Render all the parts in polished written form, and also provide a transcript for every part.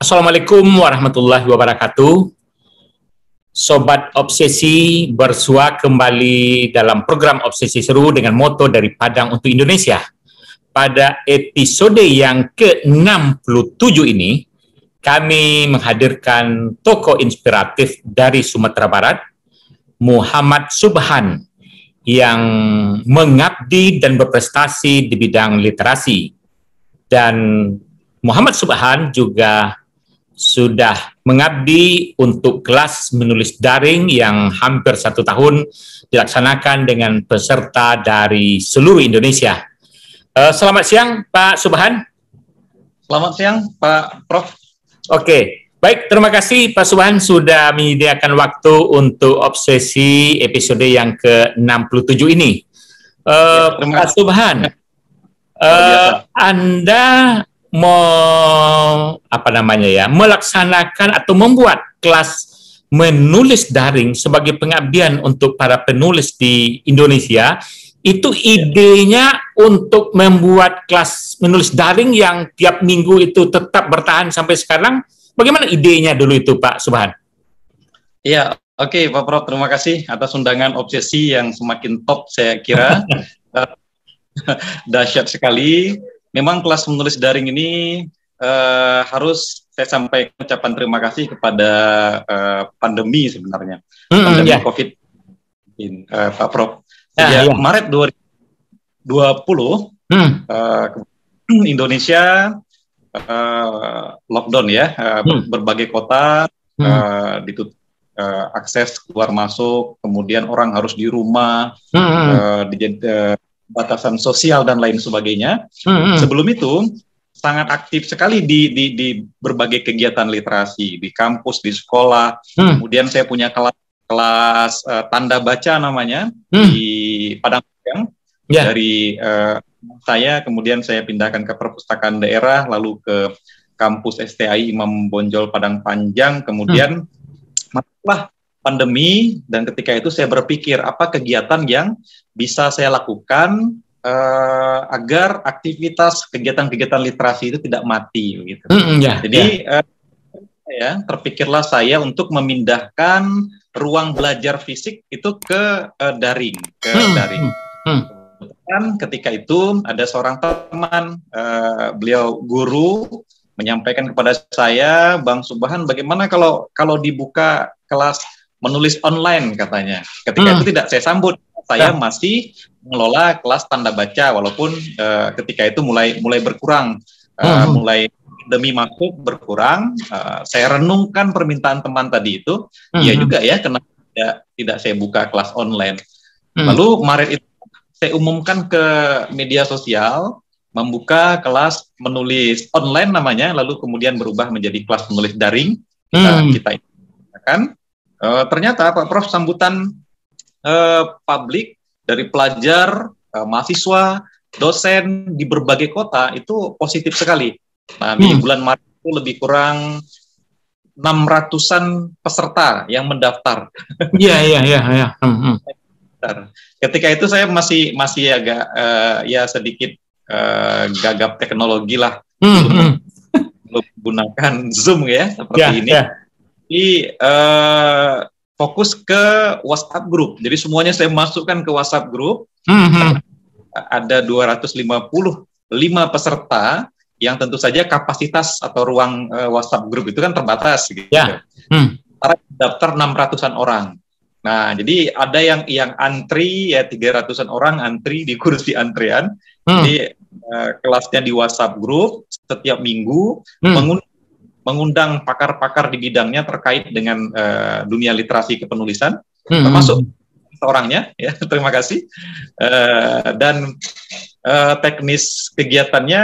Assalamualaikum warahmatullahi wabarakatuh. Sobat Obsesi bersua kembali dalam program Obsesi Seru dengan moto dari Padang untuk Indonesia. Pada episode yang ke-67 ini, kami menghadirkan tokoh inspiratif dari Sumatera Barat, Muhammad Subhan, yang mengabdi dan berprestasi di bidang literasi. Dan Muhammad Subhan juga sudah mengabdi untuk kelas menulis daring yang hampir 1 tahun dilaksanakan dengan peserta dari seluruh Indonesia. Selamat siang, Pak Subhan. Selamat siang, Pak Prof. Oke, baik. Terima kasih, Pak Subhan, sudah menyediakan waktu untuk Obsesi episode yang ke-67 ini. Pak Subhan, Anda melaksanakan atau membuat kelas menulis daring sebagai pengabdian untuk para penulis di Indonesia. Itu idenya untuk membuat kelas menulis daring yang tiap minggu itu tetap bertahan sampai sekarang. Bagaimana idenya dulu itu, Pak Subhan? Iya, oke, Pak Prof. Terima kasih atas undangan Obsesi yang semakin top, saya kira. Dahsyat sekali. Memang kelas menulis daring ini harus saya sampaikan ucapan terima kasih kepada pandemi sebenarnya. Pandemi COVID, Pak Prof. Sejak Maret 2020, Indonesia lockdown ya, berbagai kota ditutup akses keluar masuk, kemudian orang harus di rumah, batasan sosial dan lain sebagainya. Sebelum itu sangat aktif sekali di berbagai kegiatan literasi di kampus, di sekolah. Kemudian saya punya kelas tanda baca namanya di Padang dari saya. Kemudian saya pindahkan ke perpustakaan daerah, lalu ke kampus STAI Imam Bonjol Padang Panjang. Kemudian masuklah pandemi, dan ketika itu saya berpikir apa kegiatan yang bisa saya lakukan agar aktivitas kegiatan-kegiatan literasi itu tidak mati, gitu. Jadi terpikirlah saya untuk memindahkan ruang belajar fisik itu ke daring, Dan ketika itu ada seorang teman, beliau guru, menyampaikan kepada saya, Bang Subhan, bagaimana kalau dibuka kelas menulis online, katanya. Ketika itu tidak saya sambut, saya masih mengelola kelas tanda baca, walaupun ketika itu mulai berkurang, mulai demi masuk berkurang. Saya renungkan permintaan teman tadi itu, iya juga ya, kenapa tidak saya buka kelas online. Lalu Maret itu saya umumkan ke media sosial, membuka kelas menulis online namanya, lalu kemudian berubah menjadi kelas menulis daring. Kita kan ternyata Pak Prof, sambutan publik dari pelajar, mahasiswa, dosen di berbagai kota itu positif sekali. Nah, di bulan Maret itu lebih kurang 600-an peserta yang mendaftar. Iya. Ketika itu saya masih agak sedikit gagap teknologi lah, menggunakan Zoom ya seperti ini. Jadi fokus ke WhatsApp group. Jadi semuanya saya masukkan ke WhatsApp group. Ada 255 peserta yang tentu saja kapasitas atau ruang WhatsApp group itu kan terbatas gitu. Daftar 600-an orang. Nah, jadi ada yang antri ya, 300-an orang antri di kursi antrean. Jadi kelasnya di WhatsApp group setiap minggu, mengundang pakar-pakar di bidangnya terkait dengan dunia literasi kepenulisan, termasuk seorangnya ya. Terima kasih. Dan teknis kegiatannya,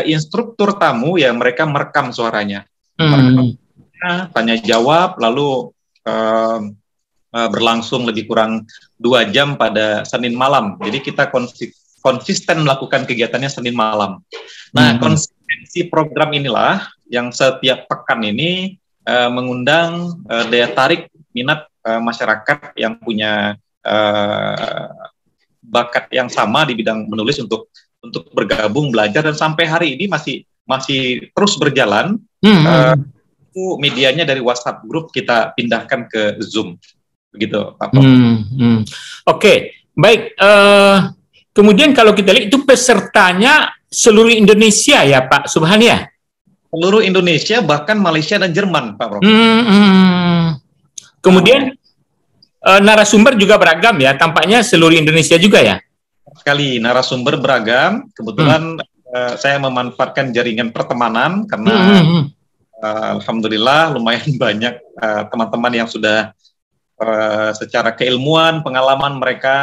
instruktur tamu ya, mereka merekam suaranya, tanya jawab, lalu berlangsung lebih kurang 2 jam pada Senin malam. Jadi kita konsisten melakukan kegiatannya Senin malam. Nah, konsistensi program inilah yang setiap pekan ini mengundang daya tarik minat masyarakat yang punya bakat yang sama di bidang menulis untuk bergabung belajar, dan sampai hari ini masih terus berjalan. medianya dari WhatsApp grup kita pindahkan ke Zoom, begitu Pak Prof. Oke, baik. Kemudian kalau kita lihat itu pesertanya seluruh Indonesia ya Pak Subhan ya? Seluruh Indonesia, bahkan Malaysia dan Jerman Pak Prof. Kemudian narasumber juga beragam ya, tampaknya seluruh Indonesia juga ya? Sekali, narasumber beragam. Kebetulan saya memanfaatkan jaringan pertemanan karena alhamdulillah lumayan banyak teman-teman yang sudah secara keilmuan, pengalaman mereka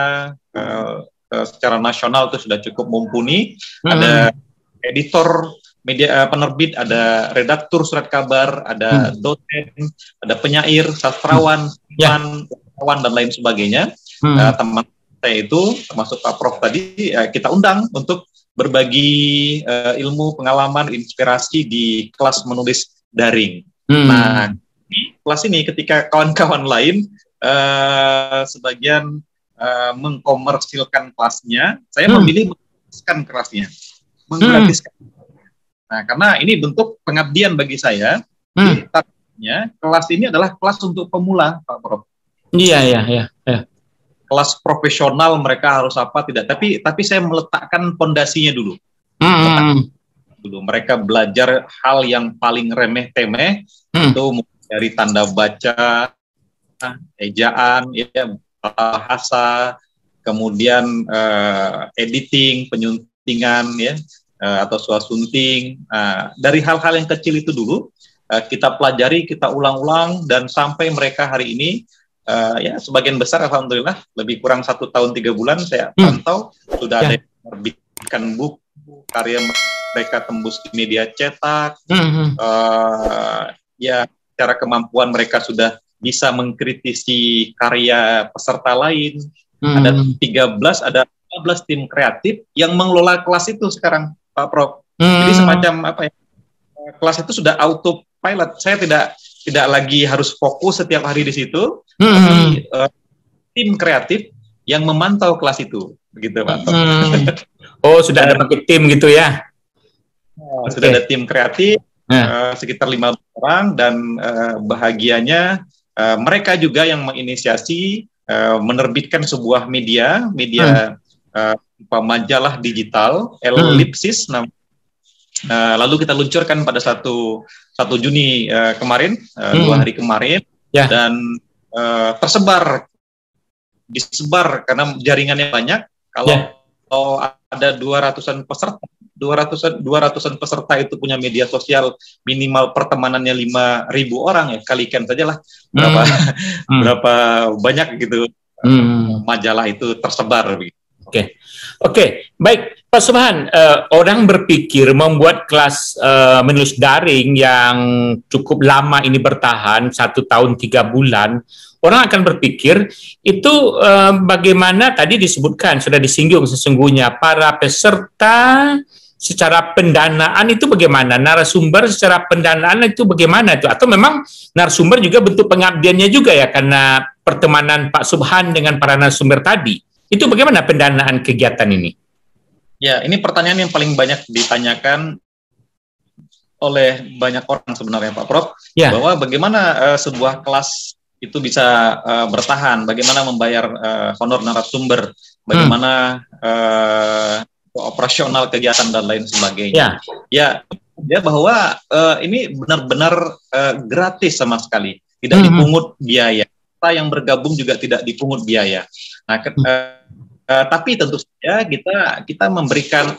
secara nasional itu sudah cukup mumpuni. Ada editor media penerbit, ada redaktur surat kabar, ada dosen, ada penyair, sastrawan, wartawan dan lain sebagainya. Teman saya itu termasuk Pak Prof tadi kita undang untuk berbagi ilmu, pengalaman, inspirasi di kelas menulis daring. Nah, di kelas ini ketika kawan-kawan lain sebagian mengkomersilkan kelasnya, saya memilih menggratiskan kelasnya, menggratiskan. Nah, karena ini bentuk pengabdian bagi saya. Targetnya kelas ini adalah kelas untuk pemula, Pak Prof. Iya. Kelas profesional mereka harus apa tidak, tapi saya meletakkan pondasinya dulu. Mereka belajar hal yang paling remeh-temeh, itu dari tanda baca, ejaan, ya, bahasa, kemudian editing, penyuntingan, ya, atau swasunting. Dari hal-hal yang kecil itu dulu kita pelajari, kita ulang-ulang, dan sampai mereka hari ini ya sebagian besar alhamdulillah lebih kurang 1 tahun 3 bulan saya pantau sudah ada yang menerbitkan buku, karya mereka tembus di media cetak. Ya, secara kemampuan mereka sudah bisa mengkritisi karya peserta lain. Ada 15 tim kreatif yang mengelola kelas itu sekarang, Pak Prof. Jadi semacam apa ya? Kelas itu sudah autopilot. Saya tidak lagi harus fokus setiap hari di situ, tapi tim kreatif yang memantau kelas itu, begitu Pak. Oh, sudah ada pakai tim gitu ya? Sudah ada tim kreatif sekitar 15 orang, dan bahagianya mereka juga yang menginisiasi menerbitkan sebuah media majalah digital Ellipsis. Lalu kita luncurkan pada 1 Juni kemarin, 2 hari kemarin, dan disebar karena jaringannya banyak. Kalau ada 200-an peserta itu punya media sosial, minimal pertemanannya 5.000 orang, ya kalikan sajalah berapa banyak gitu majalah itu tersebar. Oke, baik Pak Subhan. Orang berpikir membuat kelas menulis daring yang cukup lama ini bertahan 1 tahun 3 bulan, orang akan berpikir itu bagaimana tadi disebutkan, sudah disinggung sesungguhnya para peserta secara pendanaan itu bagaimana, narasumber secara pendanaan itu bagaimana itu, atau memang narasumber juga bentuk pengabdiannya juga ya karena pertemanan Pak Subhan dengan para narasumber tadi. Itu bagaimana pendanaan kegiatan ini? Ya, ini pertanyaan yang paling banyak ditanyakan oleh banyak orang sebenarnya Pak Prof. Bahwa bagaimana sebuah kelas itu bisa bertahan, bagaimana membayar honor narasumber, bagaimana operasional kegiatan dan lain sebagainya. Ya bahwa ini benar-benar gratis sama sekali, tidak dipungut biaya. Kita yang bergabung juga tidak dipungut biaya. Nah, tapi tentu saja kita memberikan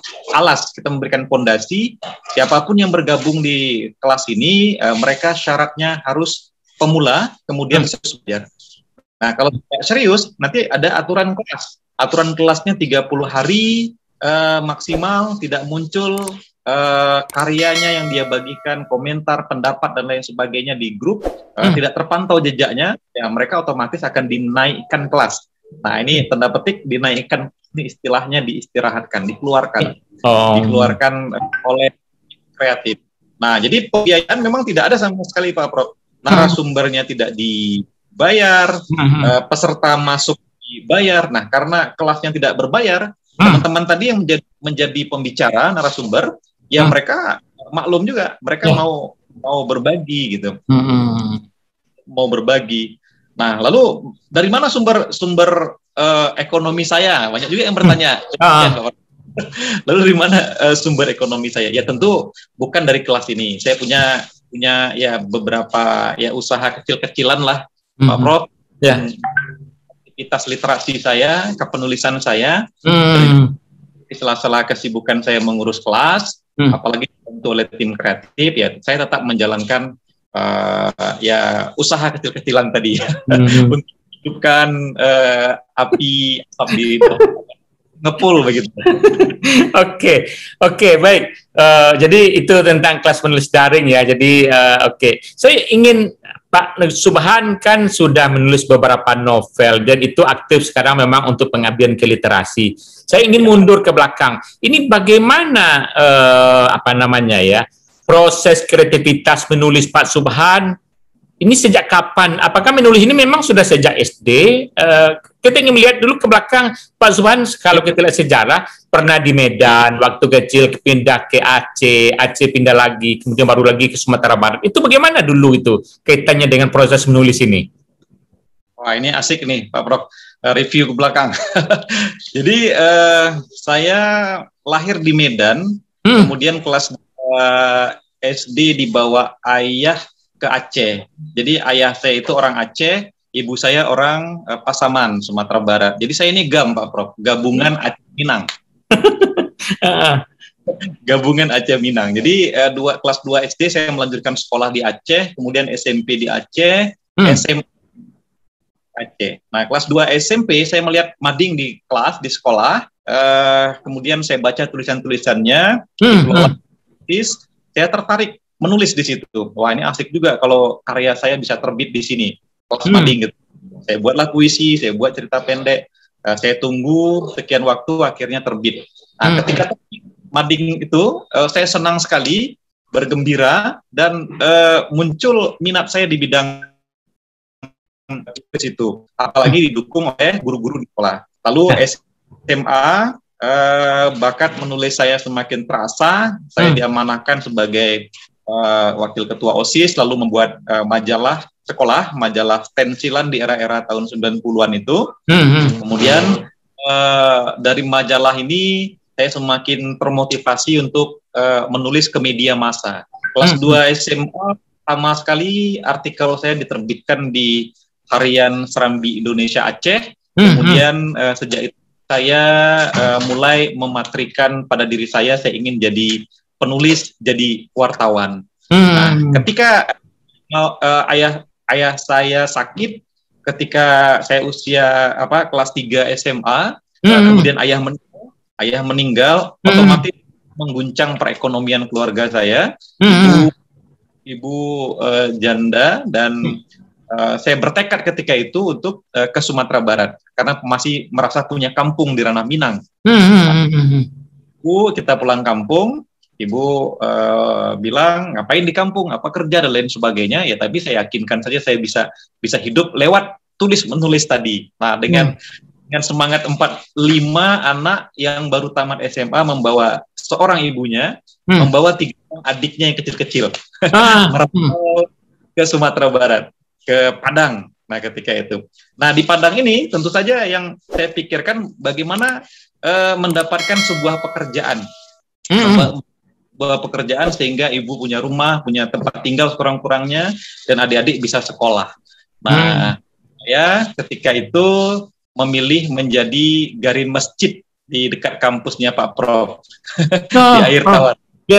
kita memberikan pondasi. Siapapun yang bergabung di kelas ini, mereka syaratnya harus pemula, kemudian serius. Nah, kalau serius, nanti ada aturan kelas. Aturan kelasnya 30 hari maksimal, tidak muncul karyanya yang dia bagikan, komentar, pendapat, dan lain sebagainya di grup, tidak terpantau jejaknya, ya mereka otomatis akan dinaikkan kelas. Nah, ini tanda petik dinaikkan, ini istilahnya diistirahatkan, dikeluarkan oleh kreatif. Nah, jadi pembiayaan memang tidak ada sama sekali Pak Prof. Narasumbernya tidak dibayar, peserta masuk dibayar. Nah, karena kelasnya tidak berbayar, teman-teman tadi yang menjadi pembicara narasumber, ya mereka maklum juga, mereka mau mau berbagi gitu, Hmm. mau berbagi. Nah, lalu dari mana sumber ekonomi saya? Banyak juga yang bertanya. Ah. Lalu dari mana sumber ekonomi saya? Ya tentu bukan dari kelas ini. Saya punya ya beberapa ya usaha kecil-kecilan lah, Pak Prof. Ya. Aktivitas literasi saya, kepenulisan saya, di sela-sela kesibukan saya mengurus kelas, apalagi tentu oleh tim kreatif, ya saya tetap menjalankan ya usaha kecil-kecilan tadi untuk hidupkan api di ngepul begitu. Oke, baik. Jadi itu tentang kelas menulis daring ya. Jadi oke. Saya ingin Pak Subhan kan sudah menulis beberapa novel dan itu aktif sekarang memang untuk pengabdian ke literasi. Saya ingin mundur ke belakang. Ini bagaimana apa namanya ya proses kreativitas menulis Pak Subhan? Ini sejak kapan? Apakah menulis ini memang sudah sejak SD? Kita ingin melihat dulu ke belakang, Pak Subhan, kalau kita lihat sejarah, pernah di Medan, waktu kecil pindah ke Aceh, Aceh pindah lagi, kemudian baru lagi ke Sumatera Barat. Itu bagaimana dulu itu kaitannya dengan proses menulis ini? Wah, ini asik nih, Pak Prof. Review ke belakang. Jadi, saya lahir di Medan, kemudian kelas SD dibawa ayah ke Aceh. Jadi ayah saya itu orang Aceh, ibu saya orang Pasaman, Sumatera Barat. Jadi saya ini GAM, Pak Prof, gabungan Aceh Minang. Gabungan Aceh Minang. Jadi kelas 2 SD saya melanjutkan sekolah di Aceh, kemudian SMP di Aceh, SMA Aceh. Nah, kelas 2 SMP saya melihat mading di kelas, di sekolah, kemudian saya baca tulisan-tulisannya, saya tertarik menulis di situ. Wah, ini asik juga kalau karya saya bisa terbit di sini. Kelas mading gitu. Saya buatlah puisi, saya buat cerita pendek. Saya tunggu sekian waktu, akhirnya terbit. Nah, ketika mading itu, saya senang sekali, bergembira, dan muncul minat saya di bidang itu. Apalagi didukung oleh guru-guru di sekolah. Lalu SMA, bakat menulis saya semakin terasa. Saya diamanahkan sebagai wakil ketua OSIS, lalu membuat majalah sekolah, majalah stensilan di era-era tahun 90-an itu. Kemudian dari majalah ini saya semakin termotivasi untuk menulis ke media massa. Kelas 2 SMA sama sekali artikel saya diterbitkan di harian Serambi Indonesia Aceh. Kemudian sejak itu saya mulai mematrikan pada diri saya ingin jadi penulis, jadi wartawan. Nah, ketika ayah saya sakit, ketika saya usia kelas 3 SMA, kemudian ayah meninggal, otomatis mengguncang perekonomian keluarga saya. Ibu janda, dan saya bertekad ketika itu untuk ke Sumatera Barat karena masih merasa punya kampung di ranah Minang. Kita pulang kampung. Ibu bilang, ngapain di kampung, apa kerja dan lain sebagainya. Ya, tapi saya yakinkan saja saya bisa hidup lewat tulis menulis tadi. Nah, dengan semangat 45 anak yang baru tamat SMA membawa seorang ibunya, membawa 3 adiknya yang kecil-kecil ke Sumatera Barat, ke Padang. Nah, ketika itu. Nah, di Padang ini tentu saja yang saya pikirkan bagaimana mendapatkan sebuah pekerjaan. Bahwa pekerjaan sehingga ibu punya rumah, punya tempat tinggal sekurang-kurangnya, dan adik-adik bisa sekolah. Nah, ya ketika itu memilih menjadi garin masjid di dekat kampusnya Pak Prof. Di Air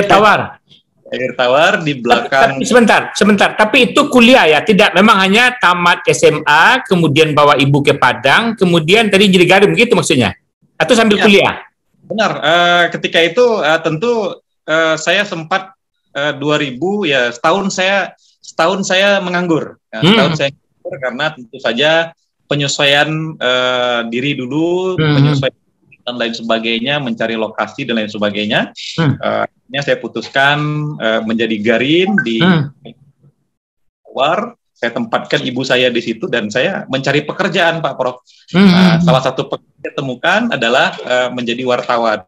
Tawar. Air Tawar di belakang. Sebentar. Tapi itu kuliah ya, tidak memang hanya tamat SMA, kemudian bawa ibu ke Padang, kemudian tadi jadi garin begitu maksudnya? Atau sambil kuliah? Benar. Ketika itu tentu saya sempat 2000 ya setahun saya menganggur. Setahun saya menganggur karena tentu saja penyesuaian diri dulu, penyesuaian dan lain sebagainya, mencari lokasi dan lain sebagainya. Akhirnya saya putuskan menjadi garin di Tawar. Saya tempatkan ibu saya di situ dan saya mencari pekerjaan, Pak Prof. Salah satu pekerjaan yang temukan adalah menjadi wartawan.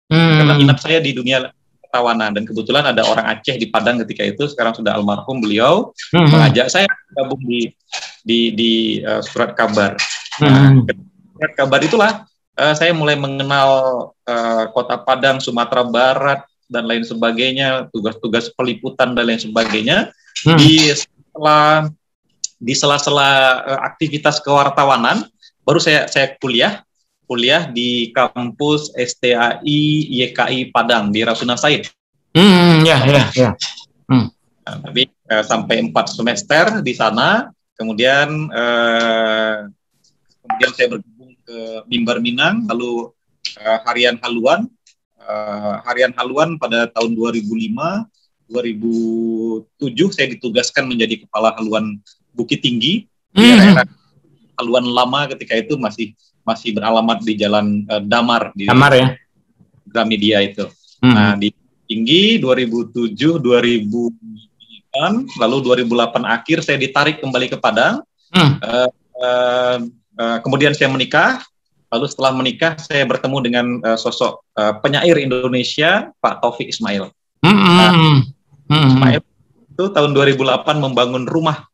Karena minat saya di dunia Tawanan, dan kebetulan ada orang Aceh di Padang ketika itu, sekarang sudah almarhum, beliau mengajak saya gabung di Surat Kabar. Nah, Surat Kabar itulah saya mulai mengenal Kota Padang, Sumatera Barat dan lain sebagainya, tugas-tugas peliputan dan lain sebagainya. Di sela-sela aktivitas kewartawanan, baru saya kuliah di kampus STAI YKI Padang di Rasuna Said. Ya. Nah, tapi sampai 4 semester di sana, kemudian saya bergabung ke Mimbar Minang, lalu Harian Haluan pada tahun 2005, 2007 saya ditugaskan menjadi kepala haluan Bukit Tinggi di era haluan lama ketika itu masih beralamat di Jalan Damar di ya. Gramedia itu. Nah, di Tinggi 2007, 2008, lalu 2008 akhir saya ditarik kembali ke Padang. Kemudian saya menikah. Lalu setelah menikah saya bertemu dengan sosok penyair Indonesia, Pak Taufik Ismail. Ismail itu tahun 2008 membangun rumah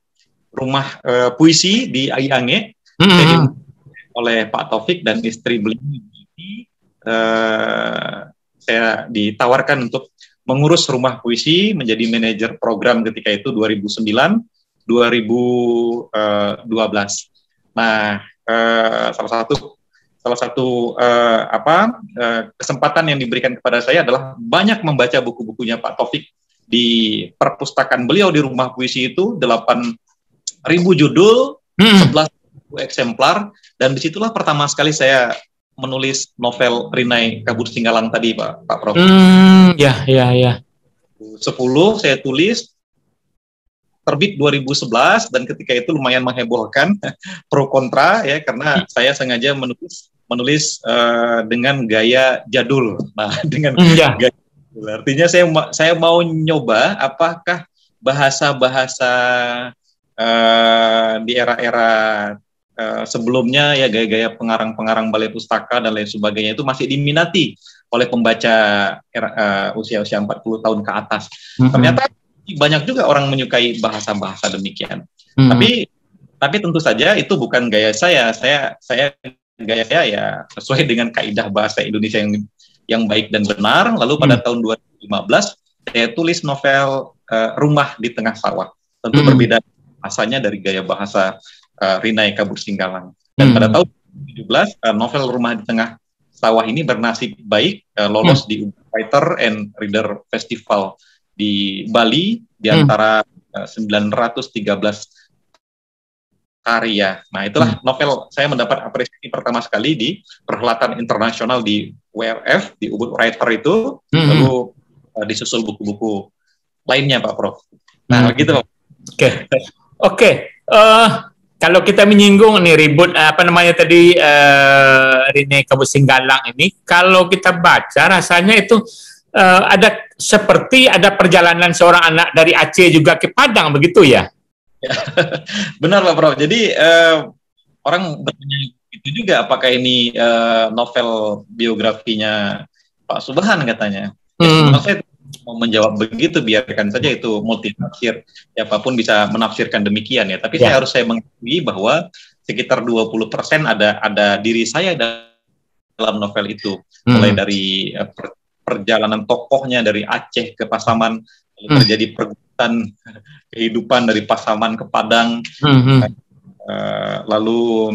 puisi di Aiange. Oleh Pak Taufik dan istri beliau, saya ditawarkan untuk mengurus rumah puisi, menjadi manajer program ketika itu 2009-2012. Nah, salah satu kesempatan yang diberikan kepada saya adalah banyak membaca buku-bukunya Pak Taufik. Di perpustakaan beliau di rumah puisi itu 8.000 judul, 11 eksemplar, dan disitulah pertama sekali saya menulis novel Rinai Kabut Singgalang tadi, Pak Prof. 10 saya tulis, terbit 2011, dan ketika itu lumayan menghebohkan pro kontra ya, karena saya sengaja menulis dengan gaya jadul. Nah, dengan gaya jadul, artinya saya mau nyoba apakah bahasa-bahasa di era-era sebelumnya ya, gaya-gaya pengarang-pengarang balai pustaka dan lain sebagainya itu masih diminati oleh pembaca usia-usia 40 tahun ke atas. Ternyata banyak juga orang menyukai bahasa-bahasa demikian. Tapi tentu saja itu bukan gaya saya. Gaya saya ya sesuai dengan kaidah bahasa Indonesia yang baik dan benar. Lalu pada tahun 2015 saya tulis novel Rumah di Tengah Sawah. Tentu berbeda bahasanya dari gaya bahasa Rinai Kabut Singgalang. Dan pada tahun 2017 novel Rumah di Tengah Sawah ini bernasib baik, lolos di Writer and Reader Festival di Bali di antara 913 karya. Nah, itulah novel saya mendapat apresiasi pertama sekali di perhelatan internasional di WRF, di Ubud Writer itu, lalu disusul buku-buku lainnya, Pak Prof. Nah, gitu, Pak. Oke. Kalau kita menyinggung nih ribut tadi Rinai Kabut Singgalang ini, kalau kita baca rasanya itu ada perjalanan seorang anak dari Aceh juga ke Padang, begitu ya? Benar, Pak Prof. Jadi orang bertanya itu juga, apakah ini novel biografinya Pak Subhan katanya. Saya mau menjawab begitu, biarkan saja itu multitafsir, siapapun bisa menafsirkan demikian ya. Tapi saya harus mengakui bahwa sekitar 20% ada diri saya dalam novel itu, mulai dari perjalanan tokohnya dari Aceh ke Pasaman, lalu terjadi pergulatan kehidupan dari Pasaman ke Padang, lalu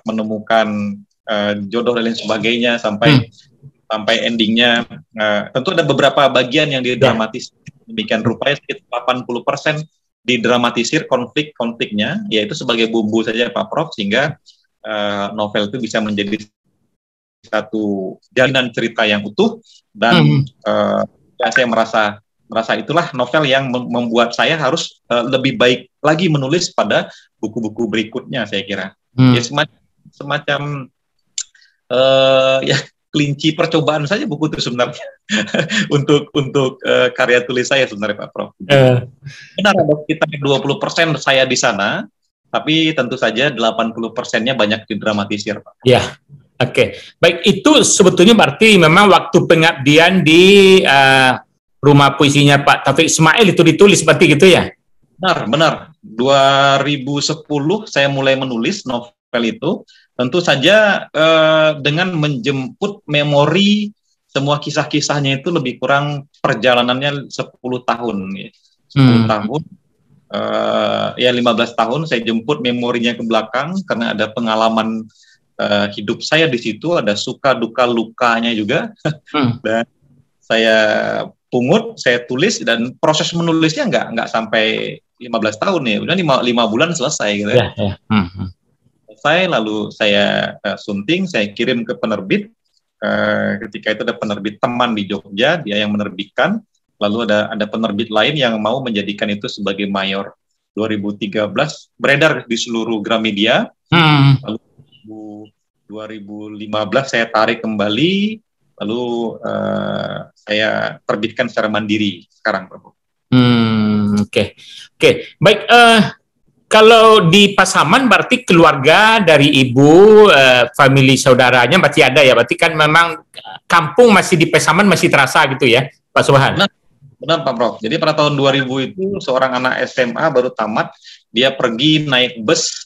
menemukan jodoh dan lain sebagainya sampai endingnya. Tentu ada beberapa bagian yang didramatis demikian rupanya, sekitar 80% didramatisir konfliknya, yaitu sebagai bumbu saja, Pak Prof, sehingga novel itu bisa menjadi satu jalinan cerita yang utuh. Dan saya merasa itulah novel yang membuat saya harus lebih baik lagi menulis pada buku-buku berikutnya, saya kira. Ya semacam ya kelinci percobaan saja buku itu sebenarnya untuk karya tulis saya sebenarnya, Pak Prof. Benar, ada sekitar 20% saya di sana, tapi tentu saja 80%-nya banyak didramatisir, Pak. Ya. Oke, baik, itu sebetulnya berarti memang waktu pengabdian di rumah puisinya Pak Taufik Ismail itu ditulis seperti gitu ya? Benar, benar. 2010 saya mulai menulis novel itu. Tentu saja dengan menjemput memori semua kisah-kisahnya itu lebih kurang perjalanannya 10 tahun. Ya. 10 tahun, ya 15 tahun saya jemput memorinya ke belakang karena ada pengalaman hidup saya di situ, ada suka duka lukanya juga. Dan saya pungut, saya tulis, dan proses menulisnya nggak sampai 15 tahun ya, udah 5 bulan selesai gitu. Selesai, lalu saya sunting, saya kirim ke penerbit. Ketika itu ada penerbit teman di Jogja, dia yang menerbitkan. Lalu ada penerbit lain yang mau menjadikan itu sebagai mayor. 2013 beredar di seluruh Gramedia. Lalu 2015 saya tarik kembali, lalu saya terbitkan secara mandiri sekarang, Pak. Oke. Baik. Kalau di Pasaman berarti keluarga dari ibu, famili saudaranya berarti ada ya. Berarti kan memang kampung masih di Pasaman masih terasa gitu ya, Pak Subhan. Benar Pak Prof. Jadi pada tahun 2000 itu seorang anak SMA baru tamat, dia pergi naik bus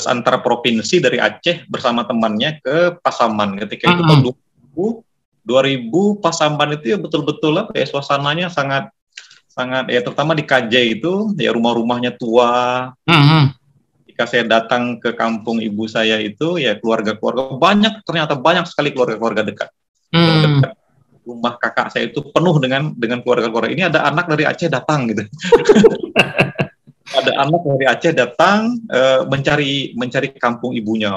antar provinsi dari Aceh bersama temannya ke Pasaman. Ketika itu tahun 2000 Pasaman itu ya betul-betul apa ya, suasananya sangat ya, terutama di KJ itu ya, rumah-rumahnya tua. Jika saya datang ke kampung ibu saya itu ya, keluarga-keluarga ternyata banyak sekali keluarga-keluarga dekat. Rumah kakak saya itu penuh dengan keluarga-keluarga. Ini ada anak dari Aceh datang gitu. Ada anak dari Aceh datang mencari kampung ibunya.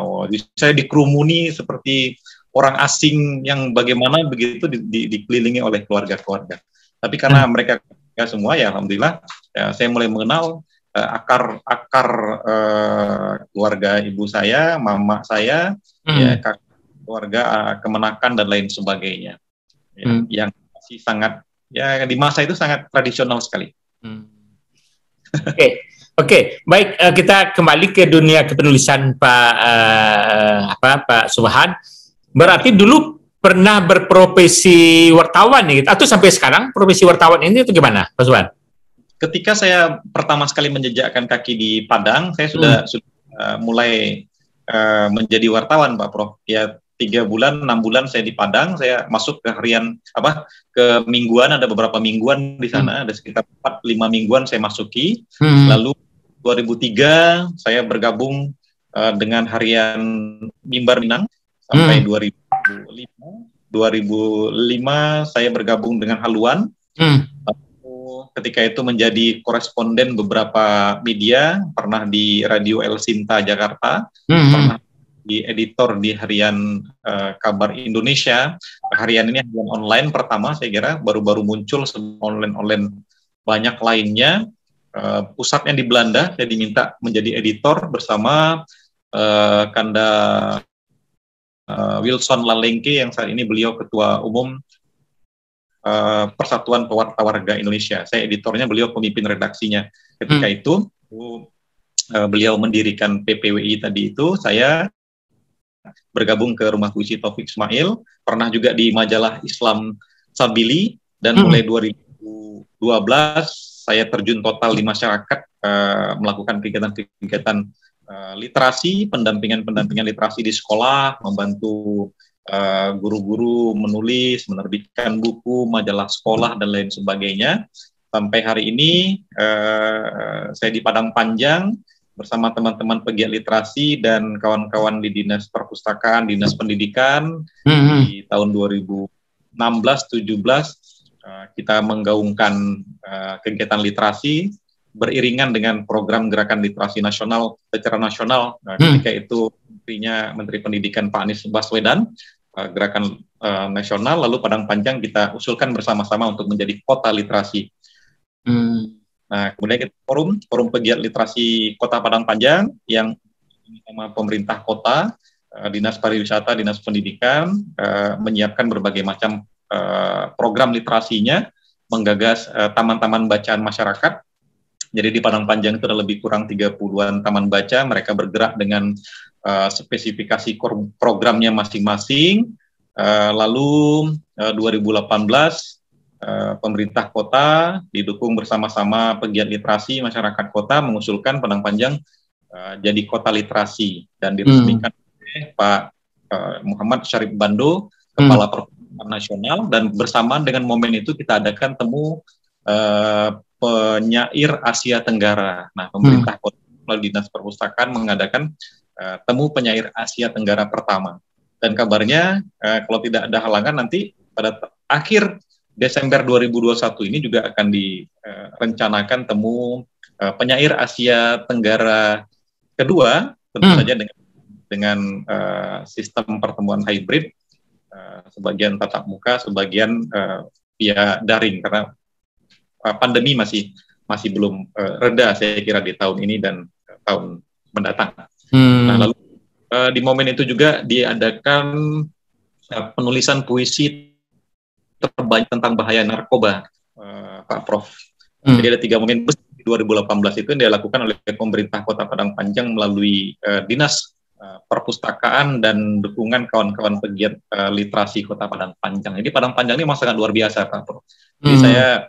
Saya dikerumuni seperti orang asing yang bagaimana begitu dikelilingi oleh keluarga-keluarga. Tapi karena mereka semua ya, alhamdulillah ya, saya mulai mengenal akar keluarga ibu saya, mama saya, ya, keluarga kemenakan dan lain sebagainya. Ya, yang masih sangat ya di masa itu sangat tradisional sekali. Oke, baik, kita kembali ke dunia kepenulisan Pak Subhan. Berarti dulu pernah berprofesi wartawan nih, atau sampai sekarang profesi wartawan ini itu gimana, Pak Subhan? Ketika saya pertama sekali menjejakkan kaki di Padang, saya sudah mulai menjadi wartawan, Pak Prof. Ya 3 bulan, 6 bulan saya di Padang, saya masuk ke harian ke mingguan, ada beberapa mingguan di sana, ada sekitar 4-5 mingguan saya masuki. Lalu 2003 saya bergabung dengan harian Mimbar Minang sampai 2005 saya bergabung dengan Haluan. Ketika itu menjadi koresponden beberapa media, pernah di Radio El Sinta Jakarta, pernah di editor di harian Kabar Indonesia. Harian ini harian online pertama, saya kira baru-baru muncul, online banyak lainnya. Pusatnya di Belanda, saya diminta menjadi editor bersama Kanda Wilson Lalengke yang saat ini beliau Ketua Umum Persatuan Pewarta Warga Indonesia. Saya editornya, beliau pemimpin redaksinya. Ketika itu beliau mendirikan PPWI tadi itu, saya bergabung ke Rumah Puisi Taufik Ismail, pernah juga di majalah Islam Sabili, dan mulai 2012 saya terjun total di masyarakat, melakukan kegiatan-kegiatan literasi, pendampingan literasi di sekolah, membantu guru-guru menulis, menerbitkan buku, majalah sekolah, dan lain sebagainya. Sampai hari ini saya di Padang Panjang bersama teman-teman pegiat literasi dan kawan-kawan di Dinas Perpustakaan, Dinas Pendidikan. Di tahun 2016-17 kita menggaungkan kegiatan literasi beriringan dengan program gerakan literasi nasional secara nasional. Ketika itu Menteri Pendidikan Pak Anies Baswedan, gerakan nasional, lalu Padang Panjang kita usulkan bersama-sama untuk menjadi kota literasi. Nah, kemudian kita forum pegiat literasi Kota Padang Panjang yang sama pemerintah kota, Dinas Pariwisata, Dinas Pendidikan, menyiapkan berbagai macam program literasinya, menggagas taman-taman bacaan masyarakat. Jadi di Padang Panjang itu ada lebih kurang 30-an taman baca, mereka bergerak dengan spesifikasi programnya masing-masing. Lalu 2018 pemerintah kota didukung bersama-sama pegiat literasi masyarakat kota mengusulkan Padang Panjang jadi kota literasi dan diresmikan oleh Pak Muhammad Syarif Bando, Kepala Perpustakaan Nasional, dan bersamaan dengan momen itu kita adakan temu penyair Asia Tenggara. Nah, pemerintah kota melalui Dinas Perpustakaan mengadakan temu penyair Asia Tenggara pertama. Dan kabarnya kalau tidak ada halangan nanti pada akhir Desember 2021 ini juga akan direncanakan temu penyair Asia Tenggara kedua, tentu saja dengan sistem pertemuan hybrid, sebagian tatap muka, sebagian via daring, karena pandemi masih belum reda saya kira di tahun ini dan tahun mendatang. Nah, lalu di momen itu juga diadakan penulisan puisi terbanyak tentang bahaya narkoba, Pak Prof. Jadi ada 3 momen besar di 2018 itu yang dilakukan oleh pemerintah Kota Padang Panjang melalui Dinas Perpustakaan dan dukungan kawan-kawan pegiat literasi Kota Padang Panjang. Jadi Padang Panjang ini memang sangat luar biasa, Pak Prof. Jadi saya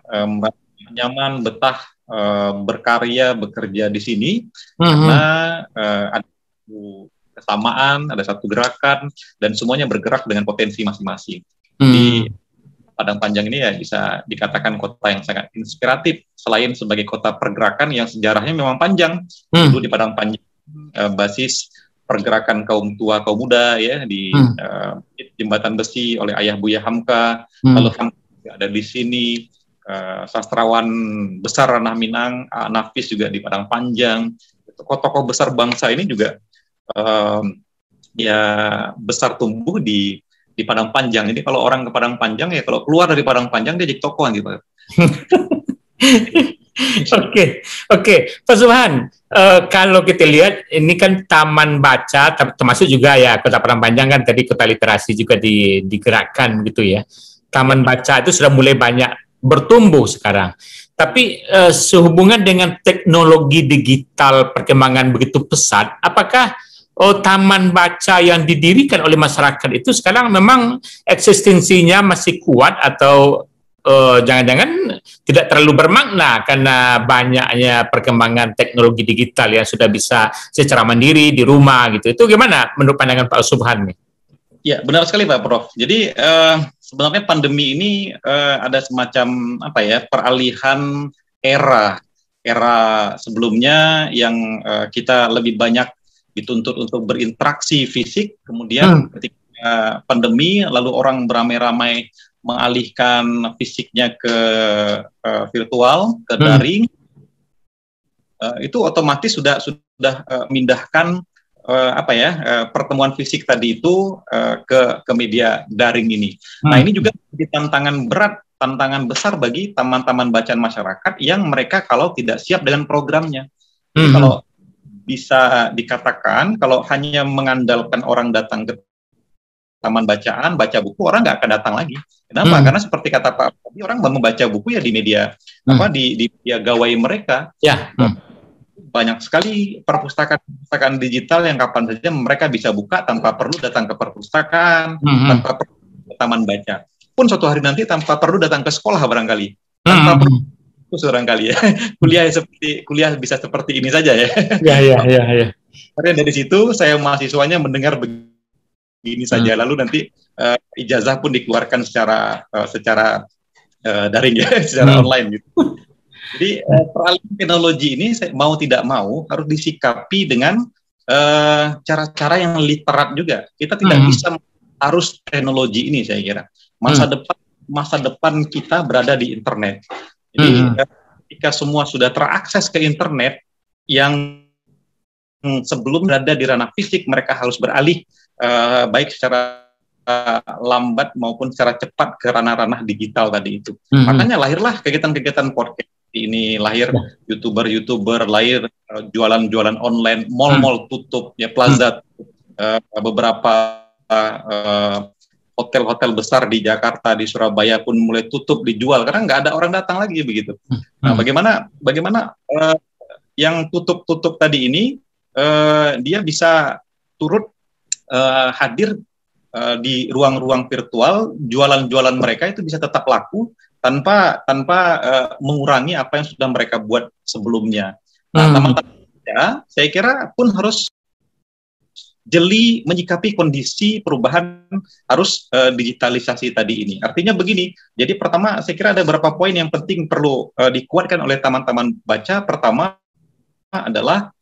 nyaman, betah berkarya, bekerja di sini karena ada kesamaan, ada satu gerakan, dan semuanya bergerak dengan potensi masing-masing. Di Padang Panjang ini ya bisa dikatakan kota yang sangat inspiratif, selain sebagai kota pergerakan yang sejarahnya memang panjang. Dulu di Padang Panjang basis pergerakan kaum tua, kaum muda ya di Jembatan Besi oleh Ayah Buya Hamka, lalu Hamka ada di sini, sastrawan besar Ranah Minang, Nafis juga di Padang Panjang. Tokoh-tokoh besar bangsa ini juga ya besar tumbuh di Padang Panjang. Jadi kalau orang ke Padang Panjang ya kalau keluar dari Padang Panjang dia jadi tokoh gitu. Oke, Pak Subhan, kalau kita lihat ini kan taman baca, termasuk juga ya Kota Padang Panjang kan tadi kota literasi juga digerakkan gitu ya. Taman baca itu sudah mulai banyak bertumbuh sekarang. Tapi sehubungan dengan teknologi digital perkembangan begitu pesat, apakah taman baca yang didirikan oleh masyarakat itu sekarang memang eksistensinya masih kuat atau jangan-jangan tidak terlalu bermakna karena banyaknya perkembangan teknologi digital yang sudah bisa secara mandiri di rumah gitu. Itu gimana menurut pandangan Pak Subhan nih? Ya, benar sekali Pak Prof. Jadi sebenarnya pandemi ini ada semacam peralihan era sebelumnya yang kita lebih banyak dituntut untuk berinteraksi fisik, kemudian ketika pandemi lalu orang beramai-ramai mengalihkan fisiknya ke virtual, ke daring, itu otomatis sudah mindahkan pertemuan fisik tadi itu ke media daring ini. Nah, ini juga jadi tantangan besar bagi taman-taman bacaan masyarakat yang mereka kalau tidak siap dengan programnya. Jadi kalau bisa dikatakan kalau hanya mengandalkan orang datang ke taman bacaan, baca buku, orang nggak akan datang lagi. Kenapa? Karena seperti kata Pak tadi, orang membaca buku ya di media di media gawai mereka. Ya. Banyak sekali perpustakaan digital yang kapan saja mereka bisa buka tanpa perlu datang ke perpustakaan, tanpa perlu ke taman baca. Pun suatu hari nanti tanpa perlu datang ke sekolah barangkali. Tanpa perlu barangkali ya. Kuliah bisa seperti ini saja ya. Ya. Karena dari situ saya mahasiswanya mendengar begini saja, lalu nanti ijazah pun dikeluarkan secara daring ya, secara online gitu. Jadi peralihan teknologi ini mau tidak mau harus disikapi dengan cara-cara yang literat juga. Kita tidak bisa harus teknologi ini, saya kira. Masa depan kita berada di internet. Jadi ketika semua sudah terakses ke internet, yang sebelum berada di ranah fisik mereka harus beralih baik secara lambat maupun secara cepat ke ranah-ranah digital tadi itu. Makanya lahirlah kegiatan-kegiatan podcast ini, lahir YouTuber, lahir jualan-jualan online, mall-mall tutup, ya plaza, beberapa hotel-hotel besar di Jakarta, di Surabaya pun mulai tutup, dijual karena nggak ada orang datang lagi begitu. Nah, bagaimana yang tutup tadi ini dia bisa turut hadir di ruang-ruang virtual, jualan-jualan mereka itu bisa tetap laku tanpa mengurangi apa yang sudah mereka buat sebelumnya. Nah, teman-teman ya, saya kira pun harus jeli menyikapi kondisi perubahan harus digitalisasi tadi ini. Artinya begini, jadi pertama saya kira ada beberapa poin yang penting perlu dikuatkan oleh teman-teman baca. Pertama adalah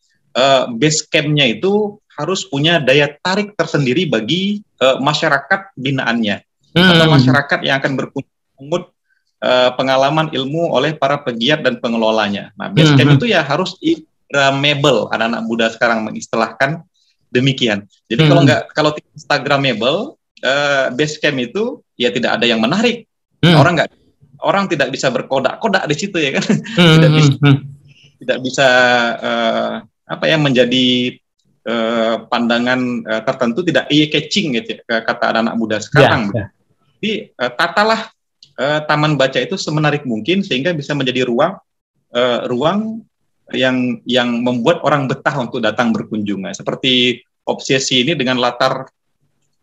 base camp-nya itu harus punya daya tarik tersendiri bagi masyarakat binaannya atau masyarakat yang akan berkunjung pengalaman ilmu oleh para pegiat dan pengelolanya. Nah, base camp itu ya harus Instagramable, anak-anak muda sekarang mengistilahkan demikian. Jadi kalau tidak Instagramable, base camp itu ya tidak ada yang menarik. Orang tidak bisa berkodak-kodak di situ ya kan. Tidak bisa menjadi pandangan tertentu, tidak eye-catching gitu kata anak-anak muda sekarang. Jadi tatalah taman baca itu semenarik mungkin sehingga bisa menjadi ruang yang membuat orang betah untuk datang berkunjung. Seperti obsesi ini dengan latar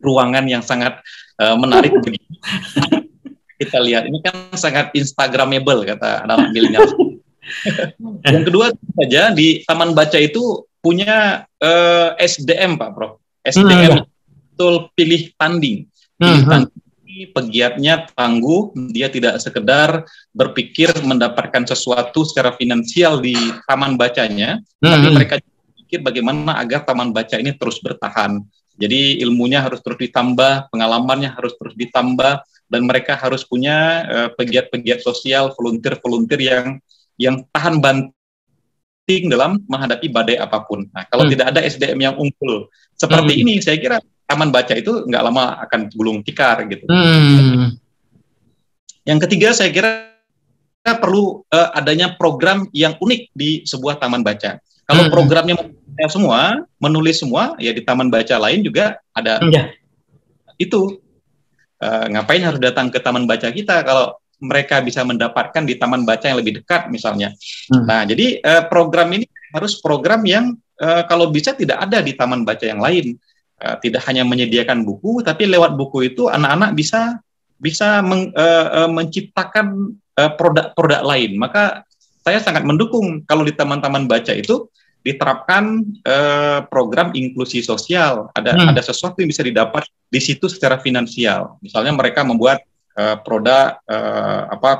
ruangan yang sangat menarik begini. Kita lihat ini kan sangat Instagramable kata anak-anak milenial. Yang kedua saja di taman baca itu punya SDM Pak Prof. SDM betul pilih tanding. Pilih tanding. Pegiatnya tangguh, dia tidak sekedar berpikir mendapatkan sesuatu secara finansial di taman bacanya, tapi mereka berpikir bagaimana agar taman baca ini terus bertahan. Jadi ilmunya harus terus ditambah, pengalamannya harus terus ditambah, dan mereka harus punya pegiat-pegiat sosial, volunteer-volunteer yang tahan banting dalam menghadapi badai apapun. Nah, kalau tidak ada SDM yang unggul seperti ini, saya kira taman baca itu nggak lama akan gulung tikar gitu. Yang ketiga saya kira perlu adanya program yang unik di sebuah taman baca. Kalau programnya semua, menulis semua, ya di taman baca lain juga ada. Itu ngapain harus datang ke taman baca kita kalau mereka bisa mendapatkan di taman baca yang lebih dekat misalnya. Nah, jadi program ini harus program yang kalau bisa tidak ada di taman baca yang lain. Tidak hanya menyediakan buku, tapi lewat buku itu anak-anak bisa menciptakan produk-produk lain. Maka saya sangat mendukung kalau di taman-taman baca itu diterapkan program inklusi sosial. Ada sesuatu yang bisa didapat di situ secara finansial. Misalnya mereka membuat produk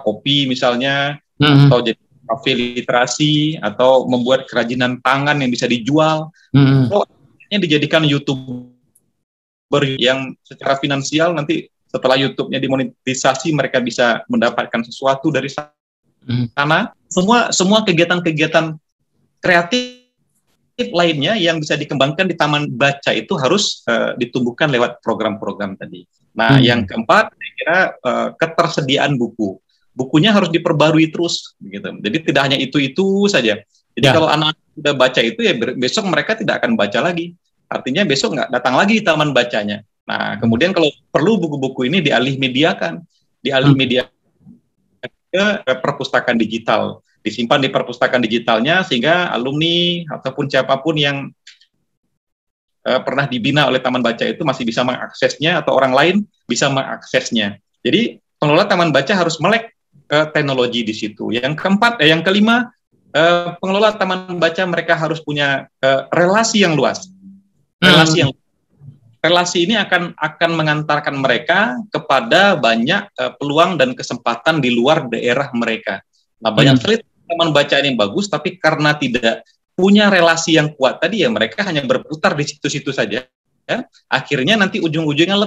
kopi misalnya, atau jadi kafe literasi, atau membuat kerajinan tangan yang bisa dijual. Dijadikan YouTuber yang secara finansial nanti setelah YouTube-nya dimonetisasi mereka bisa mendapatkan sesuatu dari sana. Semua kegiatan-kegiatan kreatif lainnya yang bisa dikembangkan di taman baca itu harus ditumbuhkan lewat program-program tadi. Nah, yang keempat saya kira ketersediaan buku. Bukunya harus diperbarui terus begitu. Jadi tidak hanya itu saja. Jadi kalau anak sudah baca itu ya besok mereka tidak akan baca lagi. Artinya besok nggak datang lagi di taman bacanya. Nah, kemudian kalau perlu buku-buku ini dialih mediakan ke perpustakaan digital, disimpan di perpustakaan digitalnya sehingga alumni ataupun siapapun yang pernah dibina oleh taman baca itu masih bisa mengaksesnya atau orang lain bisa mengaksesnya. Jadi pengelola taman baca harus melek teknologi di situ. Yang kelima, pengelola taman baca mereka harus punya relasi yang luas. Relasi ini akan mengantarkan mereka kepada banyak peluang dan kesempatan di luar daerah mereka. Nah, banyak sekali taman bacaan yang bagus, tapi karena tidak punya relasi yang kuat tadi ya mereka hanya berputar di situ-situ saja. Ya. Akhirnya nanti ujung-ujungnya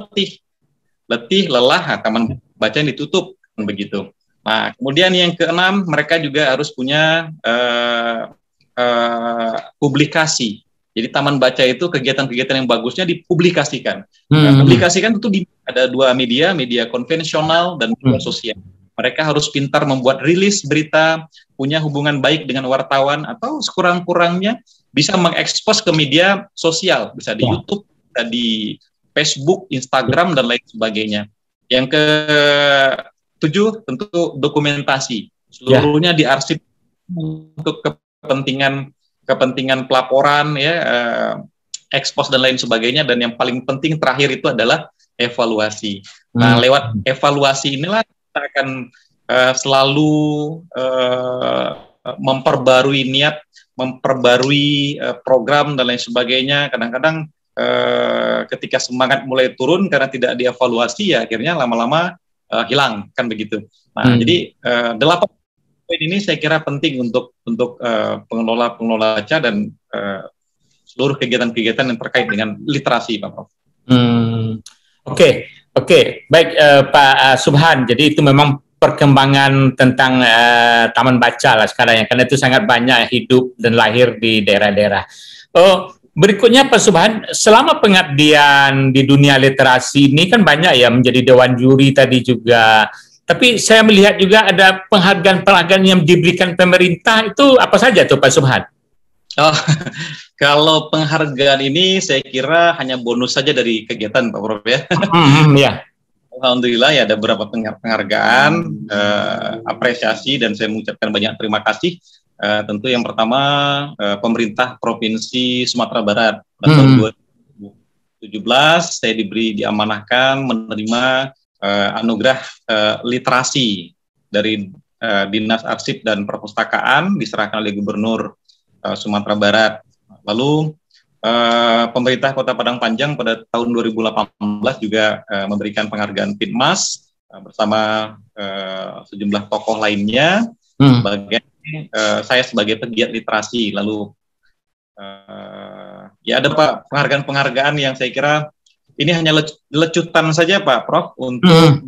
letih, lelah, taman bacaan ditutup begitu. Nah, kemudian yang keenam mereka juga harus punya publikasi. Jadi taman baca itu kegiatan-kegiatan yang bagusnya dipublikasikan. Publikasikan itu ada dua media konvensional dan media sosial. Mereka harus pintar membuat rilis berita, punya hubungan baik dengan wartawan, atau sekurang-kurangnya bisa mengekspos ke media sosial, bisa di YouTube, bisa di Facebook, Instagram, dan lain sebagainya. Yang ke-7 tentu dokumentasi. Seluruhnya diarsip untuk kepentingan pelaporan ya, ekspos dan lain sebagainya, dan yang paling penting terakhir itu adalah evaluasi. Nah, lewat evaluasi inilah kita akan selalu memperbarui niat, memperbarui program dan lain sebagainya. Kadang-kadang ketika semangat mulai turun karena tidak dievaluasi, ya akhirnya lama-lama hilang, kan begitu. Nah, jadi 8 poin ini saya kira penting untuk pengelola Ca dan seluruh kegiatan-kegiatan yang terkait dengan literasi, Pak Prof. Oke, baik Pak Subhan. Jadi itu memang perkembangan tentang taman baca lah sekarang ya, karena itu sangat banyak hidup dan lahir di daerah-daerah. Berikutnya Pak Subhan, selama pengabdian di dunia literasi ini kan banyak ya, menjadi dewan juri tadi juga. Tapi saya melihat juga ada penghargaan-penghargaan yang diberikan pemerintah, itu apa saja tuh Pak Subhan? Kalau penghargaan ini saya kira hanya bonus saja dari kegiatan Pak Prof ya. Ya. Alhamdulillah ya ada beberapa penghargaan, apresiasi, dan saya mengucapkan banyak terima kasih. Tentu yang pertama pemerintah Provinsi Sumatera Barat pada tahun 2017 saya diamanahkan menerima anugerah literasi dari Dinas Arsip dan Perpustakaan, diserahkan oleh Gubernur Sumatera Barat. Lalu pemerintah Kota Padang Panjang pada tahun 2018 juga memberikan penghargaan Fitmas bersama sejumlah tokoh lainnya sebagai saya sebagai pegiat literasi. Lalu ya ada Pak penghargaan-penghargaan yang saya kira ini hanya lecutan saja Pak Prof untuk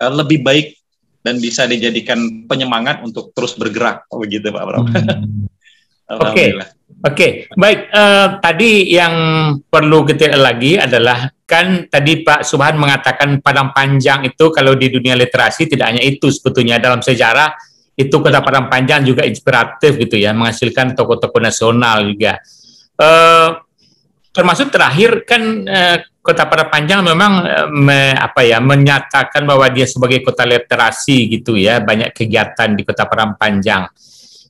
lebih baik dan bisa dijadikan penyemangat untuk terus bergerak, begitu Pak Prof. Oke, baik. Tadi yang perlu kita lagi adalah kan tadi Pak Subhan mengatakan Padang Panjang itu kalau di dunia literasi tidak hanya itu, sebetulnya dalam sejarah itu Kota Padang Panjang juga inspiratif gitu ya, menghasilkan tokoh-tokoh nasional juga. Termasuk terakhir kan Kota Padang Panjang memang menyatakan bahwa dia sebagai kota literasi gitu ya, banyak kegiatan di Kota Padang Panjang.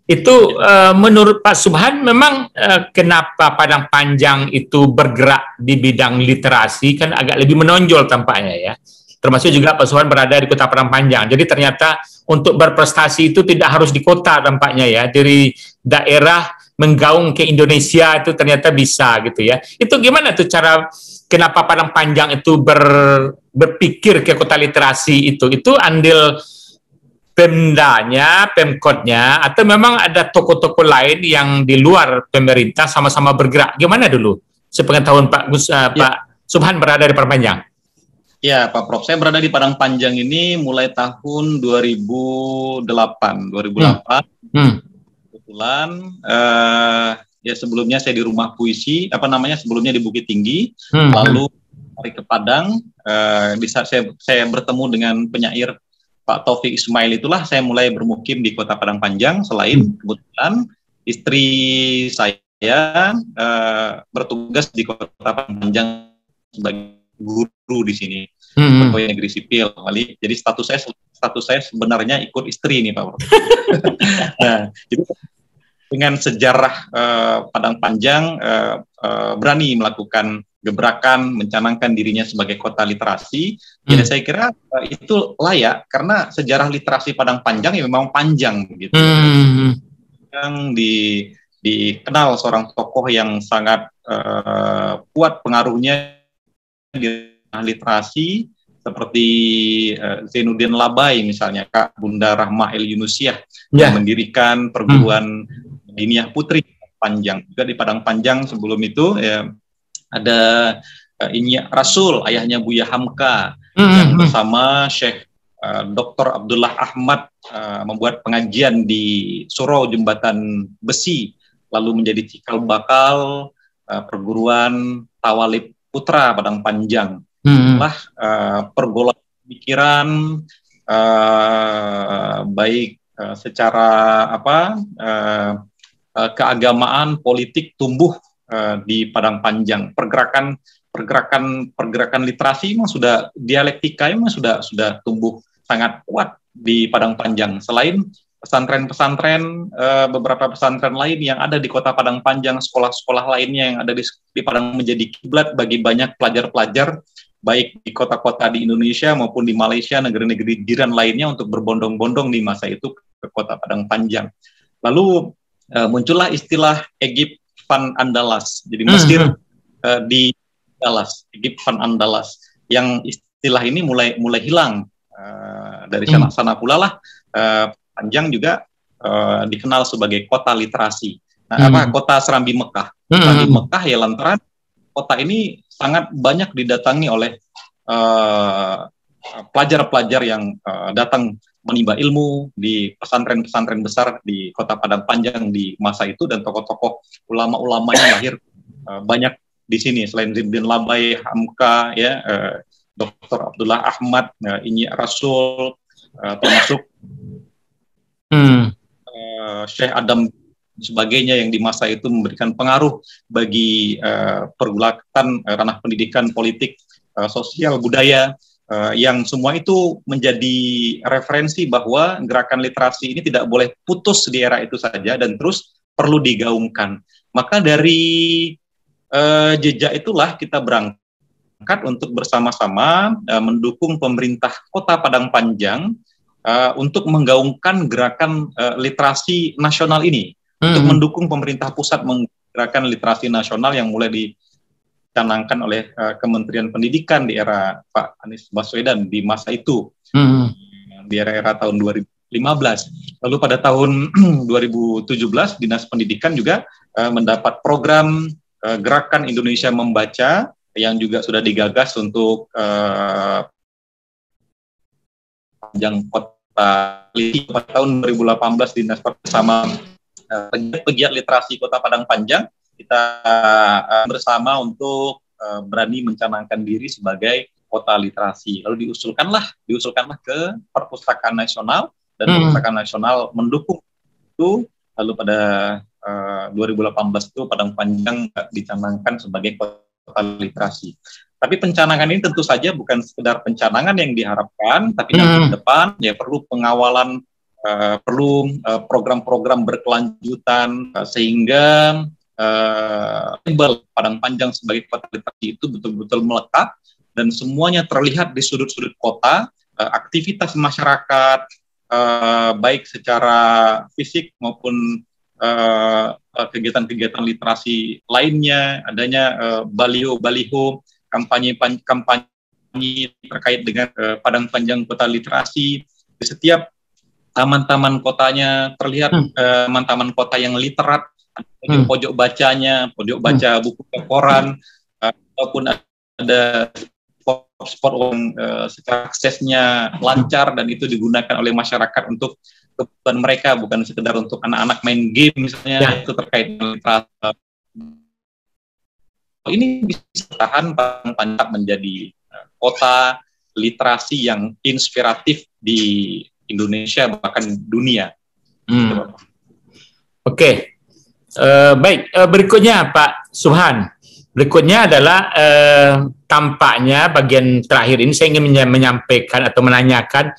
Itu menurut Pak Subhan memang kenapa Padang Panjang itu bergerak di bidang literasi kan agak lebih menonjol tampaknya ya. Termasuk juga Pak Subhan berada di Kota Padang Panjang. Jadi ternyata untuk berprestasi itu tidak harus di kota tampaknya ya. Dari daerah menggaung ke Indonesia itu ternyata bisa gitu ya. Itu gimana tuh cara kenapa Padang Panjang itu berpikir ke kota literasi itu? Itu andil Pemdanya, Pemkotnya, atau memang ada tokoh-tokoh lain yang di luar pemerintah sama-sama bergerak? Gimana dulu sepengetahuan Pak Subhan berada di Padang Panjang? Ya Pak Prof, saya berada di Padang Panjang ini mulai tahun 2008. Kebetulan ya sebelumnya saya di Rumah Puisi, sebelumnya di Bukit Tinggi, lalu hari ke Padang, di saat saya bertemu dengan penyair Pak Taufik Ismail, itulah saya mulai bermukim di Kota Padang Panjang. Selain kebetulan istri saya bertugas di Kota Padang Panjang sebagai guru di sini, pegawai negeri sipil. Jadi status saya sebenarnya ikut istri nih Pak. Nah, jadi dengan sejarah Padang Panjang berani melakukan gebrakan, mencanangkan dirinya sebagai kota literasi. Jadi saya kira itu layak karena sejarah literasi Padang Panjang ya memang panjang begitu. Yang dikenal seorang tokoh yang sangat kuat pengaruhnya di literasi seperti Zainuddin Labai misalnya, Kak Bunda Rahma El Yunusiah yang mendirikan perguruan Diniyah Putri Panjang. Juga di Padang Panjang sebelum itu ya ada Inyi Rasul, ayahnya Buya Hamka, yang bersama Syekh Dr. Abdullah Ahmad membuat pengajian di Surau Jembatan Besi, lalu menjadi cikal bakal perguruan Tawalib Putra Padang Panjang. Lah pergolakan pikiran baik secara keagamaan, politik tumbuh di Padang Panjang. Pergerakan literasi memang sudah, dialektika memang sudah tumbuh sangat kuat di Padang Panjang. Selain pesantren-pesantren, beberapa pesantren lain yang ada di Kota Padang Panjang, sekolah-sekolah lainnya yang ada di Padang menjadi kiblat bagi banyak pelajar-pelajar, baik di kota-kota di Indonesia maupun di Malaysia, negeri-negeri jiran lainnya untuk berbondong-bondong di masa itu ke Kota Padang Panjang. Lalu muncullah istilah Egypt Van Andalas, jadi Mesir di Andalas, Egypt Van Andalas, yang istilah ini mulai hilang dari sana pula lah. Panjang juga dikenal sebagai kota literasi. Nah, kota Serambi Mekah. Serambi Mekah ya lantaran kota ini sangat banyak didatangi oleh pelajar-pelajar yang datang menimba ilmu di pesantren-pesantren besar di Kota Padang Panjang di masa itu, dan tokoh-tokoh ulama-ulamanya lahir banyak di sini. Selain Zainuddin Labai, Hamka, ya, Dr. Abdullah Ahmad, Inyi Rasul, termasuk Syekh Adam sebagainya yang di masa itu memberikan pengaruh bagi pergulatan ranah pendidikan, politik, sosial, budaya, yang semua itu menjadi referensi bahwa gerakan literasi ini tidak boleh putus di era itu saja dan terus perlu digaungkan. Maka dari jejak itulah kita berangkat untuk bersama-sama mendukung pemerintah Kota Padang Panjang untuk menggaungkan gerakan literasi nasional ini, untuk mendukung pemerintah pusat menggerakkan literasi nasional yang mulai dicanangkan oleh Kementerian Pendidikan di era Pak Anies Baswedan di masa itu, di era tahun 2015. Lalu pada tahun 2017 Dinas Pendidikan juga mendapat program Gerakan Indonesia Membaca yang juga sudah digagas untuk panjang kota pada tahun 2018. Dinas bersama pegiat literasi Kota Padang Panjang kita bersama untuk berani mencanangkan diri sebagai kota literasi. Lalu diusulkanlah ke Perpustakaan Nasional, dan Perpustakaan Nasional mendukung itu. Lalu pada 2018 itu Padang Panjang dicanangkan sebagai kota literasi. Tapi pencanangan ini tentu saja bukan sekedar pencanangan yang diharapkan, tapi nanti ke depan ya perlu pengawalan, perlu program-program berkelanjutan, sehingga label Padang Panjang sebagai kota literasi itu betul-betul melekat dan semuanya terlihat di sudut-sudut kota, aktivitas masyarakat, baik secara fisik maupun kegiatan-kegiatan literasi lainnya, adanya baliho-baliho, kampanye terkait dengan Padang Panjang Kota Literasi. Di setiap taman-taman kotanya terlihat taman-taman kota yang literat, pojok bacanya, pojok baca buku koran, ataupun ada spot yang secara aksesnya lancar dan itu digunakan oleh masyarakat untuk kebutuhan mereka, bukan sekedar untuk anak-anak main game misalnya, itu terkait dengan literasi. Ini bisa tahan Padang Panjang menjadi kota literasi yang inspiratif di Indonesia bahkan dunia. Oke. Baik, berikutnya Pak Subhan. Berikutnya adalah tampaknya bagian terakhir ini saya ingin menyampaikan atau menanyakan,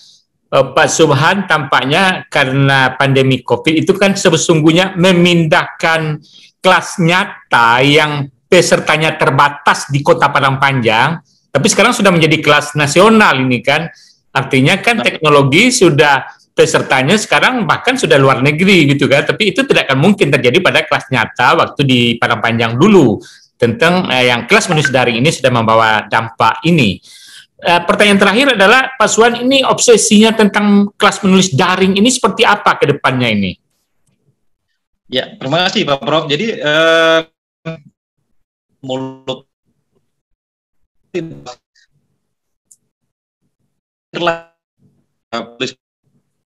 Pak Subhan, tampaknya karena pandemi COVID itu kan sesungguhnya memindahkan kelas nyata yang pesertanya terbatas di Kota Padang Panjang, tapi sekarang sudah menjadi kelas nasional ini kan. Artinya kan teknologi sudah, pesertanya sekarang bahkan sudah luar negeri gitu kan, tapi itu tidak akan mungkin terjadi pada kelas nyata waktu di Padang Panjang dulu. Tentang yang kelas menulis daring ini sudah membawa dampak ini. Pertanyaan terakhir adalah, Pak Subhan, ini obsesinya tentang kelas menulis daring ini seperti apa ke depannya ini? Ya, terima kasih Pak Prof. Jadi mulut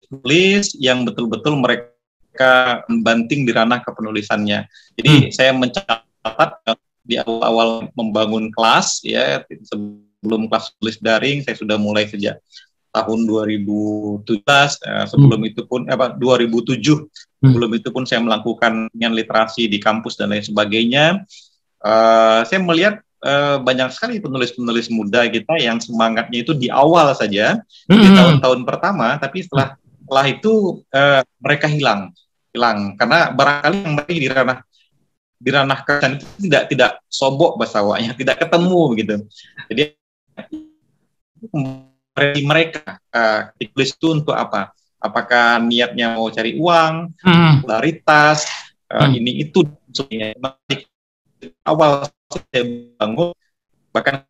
tulis yang betul-betul mereka membanting di ranah kepenulisannya. Jadi saya mencatat di awal-awal membangun kelas, ya sebelum kelas tulis daring saya sudah mulai sejak tahun 2017. Sebelum itu pun 2007. Sebelum itu pun saya melakukan dengan literasi di kampus dan lain sebagainya. Saya melihat banyak sekali penulis-penulis muda kita yang semangatnya itu di awal saja, di tahun-tahun pertama, tapi setelah setelah itu mereka hilang karena barangkali yang mereka di ranah kesan itu tidak sobok bahasa Awaknya, tidak ketemu gitu. Jadi mereka ditulis itu untuk apa? Apakah niatnya mau cari uang, popularitas, ini itu awal saya bangun, bahkan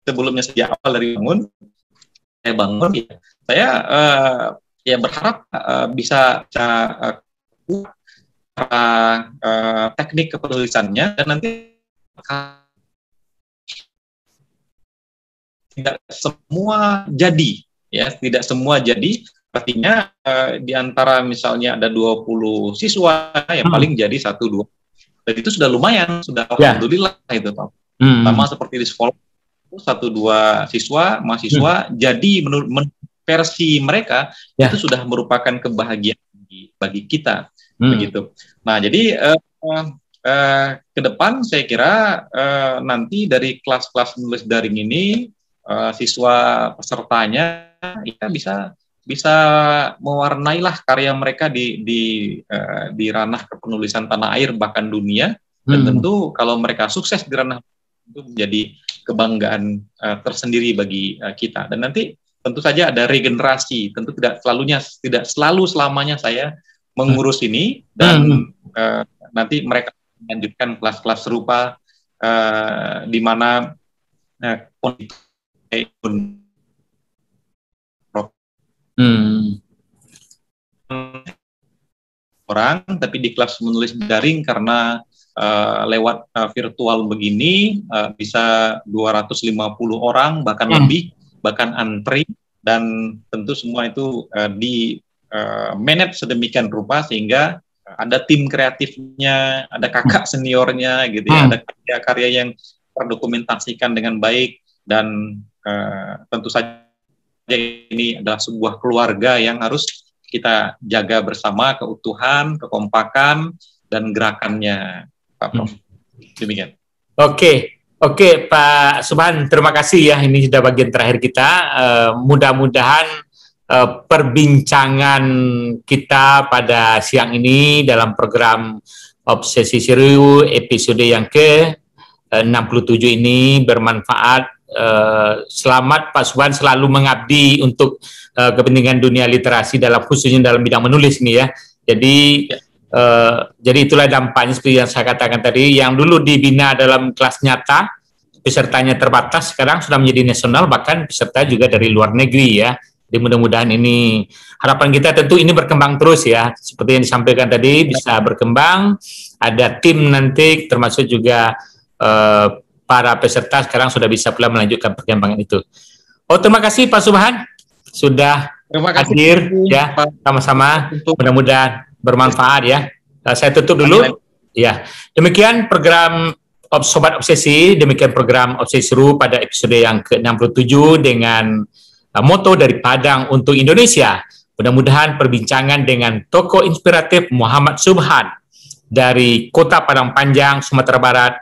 sebelumnya sejak awal dari saya bangun, saya ya berharap bisa teknik kepenulisannya, dan nanti tidak semua jadi, ya, tidak semua jadi. Artinya di antara misalnya ada 20 siswa, yang paling jadi 1-2. Dan itu sudah lumayan, sudah alhamdulillah itu, Pak. Sama seperti di sekolah, 1-2 siswa, mahasiswa jadi menurut versi mereka itu sudah merupakan kebahagiaan bagi kita, begitu. Nah, jadi ke depan saya kira nanti dari kelas-kelas menulis daring ini siswa pesertanya ya bisa mewarnailah karya mereka di ranah kepenulisan tanah air bahkan dunia, dan tentu kalau mereka sukses di ranah itu menjadi kebanggaan tersendiri bagi kita. Dan nanti tentu saja ada regenerasi, tentu tidak selalu selamanya saya mengurus ini, dan nanti mereka melanjutkan kelas-kelas serupa di mana orang, tapi di kelas menulis daring karena lewat virtual begini bisa 250 orang bahkan lebih, bahkan antri, dan tentu semua itu di manage sedemikian rupa sehingga ada tim kreatifnya, ada kakak seniornya gitu ya, ada karya-karya yang terdokumentasikan dengan baik, dan tentu saja ini adalah sebuah keluarga yang harus kita jaga bersama, keutuhan, kekompakan, dan gerakannya, Pak Prof. Demikian. Oke, Pak Subhan, terima kasih ya. Ini sudah bagian terakhir kita. Mudah-mudahan perbincangan kita pada siang ini dalam program Obsesi Seru episode yang ke-67 ini bermanfaat. Selamat Pak Subhan selalu mengabdi untuk kepentingan dunia literasi, khususnya dalam bidang menulis nih ya. Jadi itulah dampaknya seperti yang saya katakan tadi, yang dulu dibina dalam kelas nyata, pesertanya terbatas, sekarang sudah menjadi nasional, bahkan peserta juga dari luar negeri ya. Jadi mudah-mudahan ini, harapan kita tentu ini berkembang terus ya, seperti yang disampaikan tadi, bisa berkembang, ada tim nanti, termasuk juga para peserta sekarang sudah bisa pula melanjutkan perkembangan itu. Terima kasih Pak Subhan sudah hadir ya, sama-sama. Mudah-mudahan bermanfaat ya. Saya tutup dulu. Ya, demikian program Sobat Obsesi, demikian program Obsesi Seru pada episode yang ke-67 dengan moto dari Padang untuk Indonesia. Mudah-mudahan perbincangan dengan tokoh inspiratif Muhammad Subhan dari Kota Padang Panjang, Sumatera Barat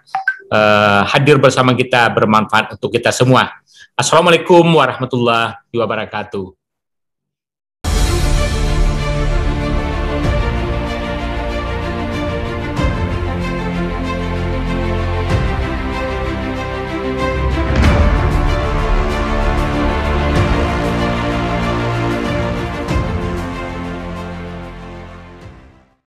hadir bersama kita, bermanfaat untuk kita semua. Assalamualaikum warahmatullahi wabarakatuh.